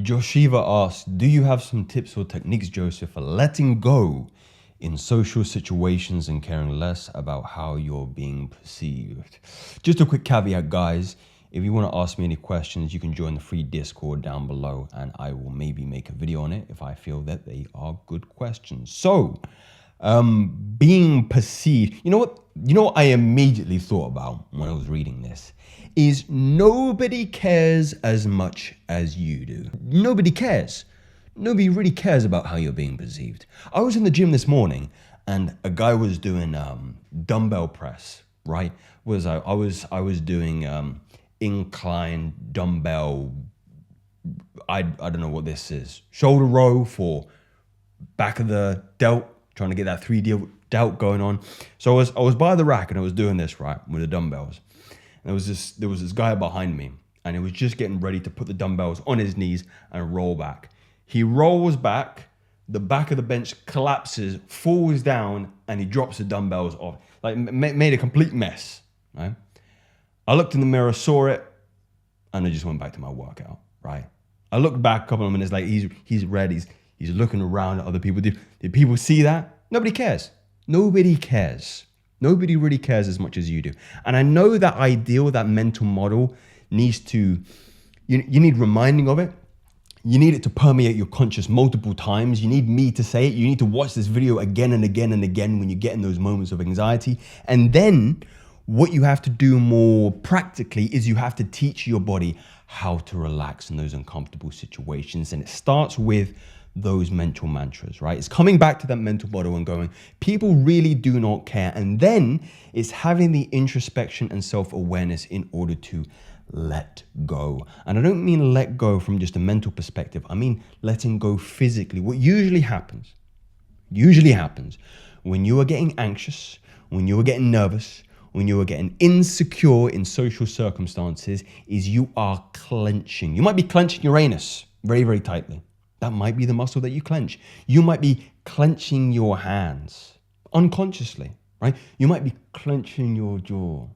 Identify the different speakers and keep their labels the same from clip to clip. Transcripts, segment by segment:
Speaker 1: Joshiva asks, do you have some tips or techniques, Joseph, for letting go in social situations and caring less about how you're being perceived? Just a quick caveat, guys. If you want to ask me any questions, you can join the free Discord down below and I will maybe make a video on it if I feel that they are good questions. So, being perceived, you know what I immediately thought about when I was reading this is nobody cares as much as you do. Nobody cares. Nobody really cares about how you're being perceived. I was in the gym this morning and a guy was doing dumbbell press, right? I was doing incline dumbbell, I don't know what this is, shoulder row for back of the delt, trying to get that 3D delt going on. So I was by the rack and I was doing this, right, with the dumbbells. And there was this guy behind me and he was just getting ready to put the dumbbells on his knees and roll back. He rolls back, the back of the bench collapses, falls down, and he drops the dumbbells off. Like, made a complete mess, right? I looked in the mirror, saw it, and I just went back to my workout, right? I looked back a couple of minutes later, he's red, he's looking around at other people. Did people see that? Nobody cares. Nobody cares. Nobody really cares as much as you do. And I know that ideal, that mental model needs to, you need reminding of it. You need it to permeate your conscious multiple times. You need me to say it. You need to watch this video again and again and again when you get in those moments of anxiety. And then what you have to do more practically is you have to teach your body how to relax in those uncomfortable situations. And it starts with those mental mantras, right? It's coming back to that mental model and going, people really do not care. And then it's having the introspection and self-awareness in order to let go. And I don't mean let go from just a mental perspective. I mean letting go physically. What usually happens when you are getting anxious, when you are getting nervous, when you are getting insecure in social circumstances, is you are clenching. You might be clenching your anus very, very tightly. That might be the muscle that you clench. You might be clenching your hands unconsciously, right? You might be clenching your jaw.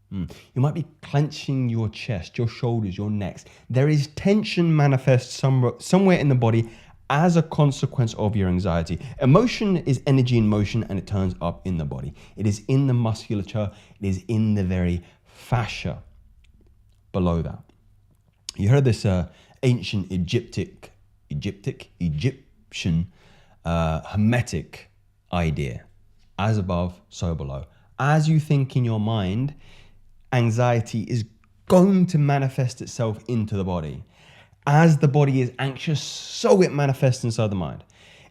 Speaker 1: You might be clenching your chest, your shoulders, your necks. There is tension manifest somewhere in the body as a consequence of your anxiety. Emotion is energy in motion and it turns up in the body. It is in the musculature. It is in the very fascia below that. You heard this ancient Egyptian hermetic idea, as above, so below. As you think in your mind, anxiety is going to manifest itself into the body. As the body is anxious, so it manifests inside the mind.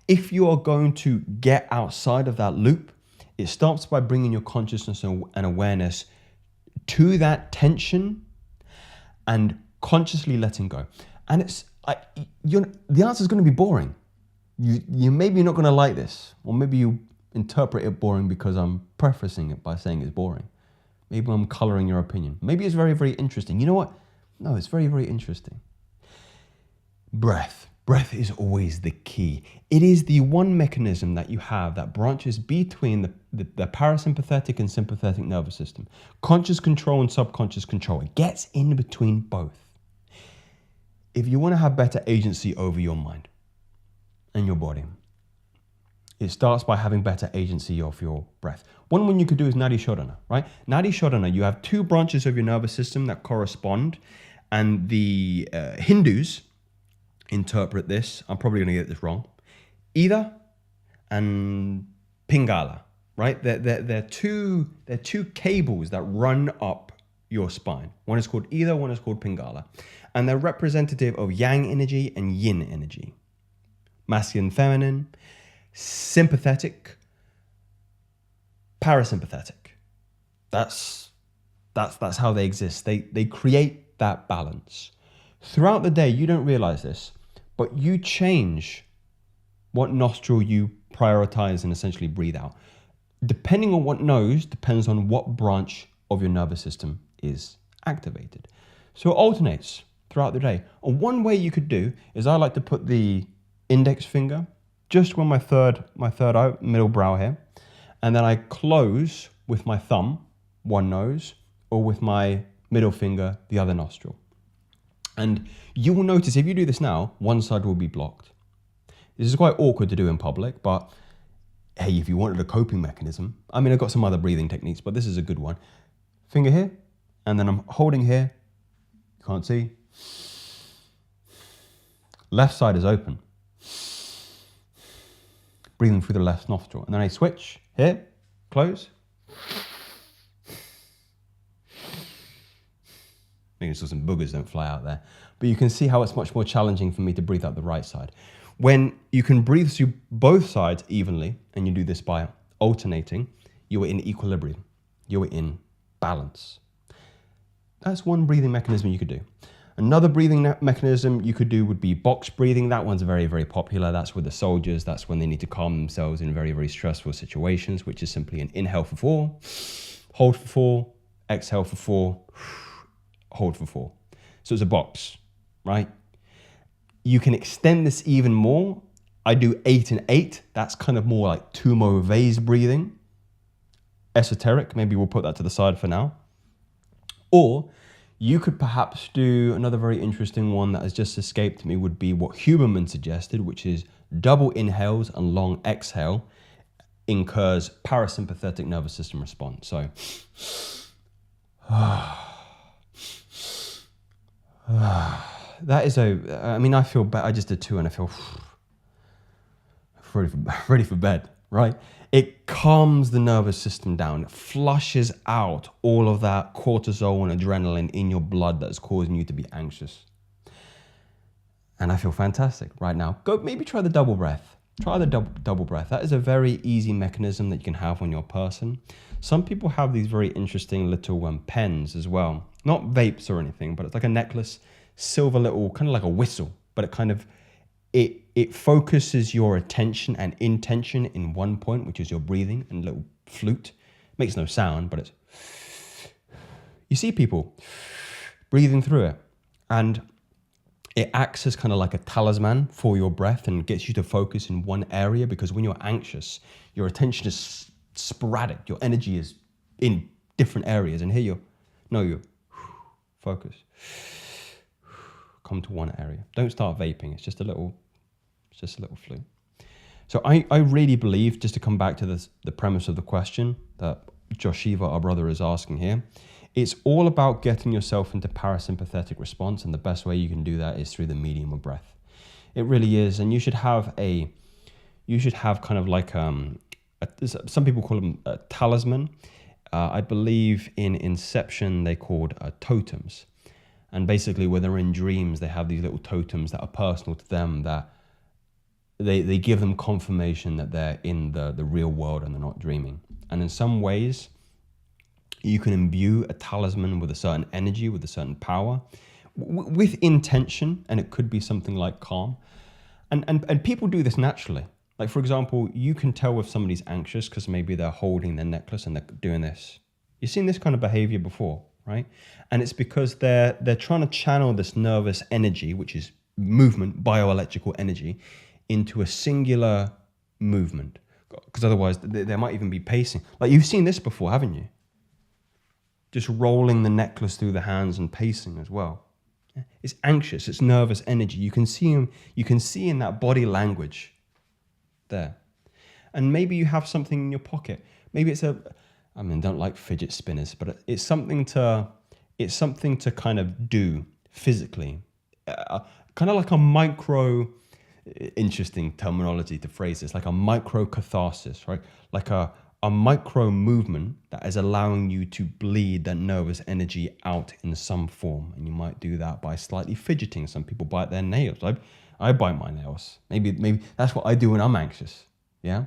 Speaker 1: If you are going to get outside of that loop, it starts by bringing your consciousness and awareness to that tension and consciously letting go. And the answer is going to be boring. You maybe not going to like this, or maybe you interpret it boring because I'm prefacing it by saying it's boring. Maybe I'm coloring your opinion. Maybe it's very, very interesting. You know what? No, it's very, very interesting. Breath. Breath is always the key. It is the one mechanism that you have that branches between the parasympathetic and sympathetic nervous system. Conscious control and subconscious control. It gets in between both. If you want to have better agency over your mind and your body, it starts by having better agency of your breath. One you could do is Nadi Shodhana, right? Nadi Shodhana, you have two branches of your nervous system that correspond, and the Hindus interpret this, I'm probably going to get this wrong, Ida and Pingala, right? They're two cables that run up your spine. One is called Ida, one is called Pingala. And they're representative of yang energy and yin energy. Masculine, feminine, sympathetic, parasympathetic. That's how they exist. They create that balance. Throughout the day, you don't realize this, but you change what nostril you prioritize and essentially breathe out. Depending on what nose, depends on what branch of your nervous system is activated. So it alternates throughout the day. And one way you could do is I like to put the index finger just on my third eye, middle brow here, and then I close with my thumb, one nose, or with my middle finger, the other nostril. And you will notice if you do this now, one side will be blocked. This is quite awkward to do in public, but hey, if you wanted a coping mechanism, I mean, I've got some other breathing techniques, but this is a good one. Finger here, and then I'm holding here. You can't see. Left side is open. Breathing through the left nostril. And then I switch here, close. Making sure some boogers don't fly out there. But you can see how it's much more challenging for me to breathe out the right side. When you can breathe through both sides evenly, and you do this by alternating, you are in equilibrium. You are in balance. That's one breathing mechanism you could do. Another breathing mechanism you could do would be box breathing. That one's very, very popular. That's with the soldiers. That's when they need to calm themselves in very, very stressful situations, which is simply an inhale for 4, hold for 4, exhale for 4, hold for 4. So it's a box, right? You can extend this even more. I do 8 and 8. That's kind of more like Tumo vase breathing. Esoteric, maybe we'll put that to the side for now. Or you could perhaps do another very interesting one that has just escaped me, would be what Huberman suggested, which is double inhales and long exhale incurs parasympathetic nervous system response. So, that is I mean, I feel bad. I just did 2 and I feel ready for bed, right? It calms the nervous system down. It flushes out all of that cortisol and adrenaline in your blood that's causing you to be anxious. And I feel fantastic right now. Go maybe try the double breath. Try the double breath. That is a very easy mechanism that you can have on your person. Some people have these very interesting little pens as well. Not vapes or anything, but it's like a necklace, silver little, kind of like a whistle, but it kind of, it focuses your attention and intention in one point, which is your breathing, and a little flute. Makes no sound, but it's, you see people breathing through it, and it acts as kind of like a talisman for your breath and gets you to focus in one area, because when you're anxious, your attention is sporadic. Your energy is in different areas, and here you focus. Come to one area. Don't start vaping. It's just a little flute. So I really believe, just to come back to the premise of the question that Joshiva, our brother, is asking here, it's all about getting yourself into parasympathetic response, and the best way you can do that is through the medium of breath. It really is, and you should have kind of like some people call them a talisman. I believe in Inception they called totems. And basically, when they're in dreams, they have these little totems that are personal to them, that they give them confirmation that they're in the real world and they're not dreaming. And in some ways, you can imbue a talisman with a certain energy, with a certain power, with intention, and it could be something like calm. And people do this naturally. Like, for example, you can tell if somebody's anxious because maybe they're holding their necklace and they're doing this. You've seen this kind of behavior before, right? And it's because they're trying to channel this nervous energy, which is movement, bioelectrical energy, into a singular movement. Because otherwise, they might even be pacing. Like, you've seen this before, haven't you? Just rolling the necklace through the hands and pacing as well. It's anxious, it's nervous energy. You can see in that body language there. And maybe you have something in your pocket. Maybe it's I don't like fidget spinners, but it's something to kind of do physically. Kind of like a micro, interesting terminology to phrase this, like a micro catharsis, right? Like a micro movement that is allowing you to bleed that nervous energy out in some form. And you might do that by slightly fidgeting. Some people bite their nails. I bite my nails. Maybe that's what I do when I'm anxious. Yeah.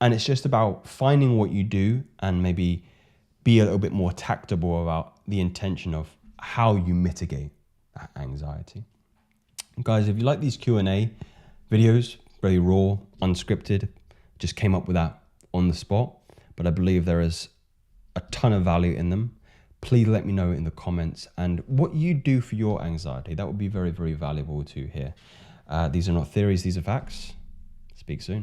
Speaker 1: And it's just about finding what you do and maybe be a little bit more tactable about the intention of how you mitigate that anxiety. Guys, if you like these Q&A videos, very raw, unscripted, just came up with that on the spot, but I believe there is a ton of value in them. Please let me know in the comments and what you do for your anxiety. That would be very, very valuable to hear. These are not theories, these are facts. Speak soon.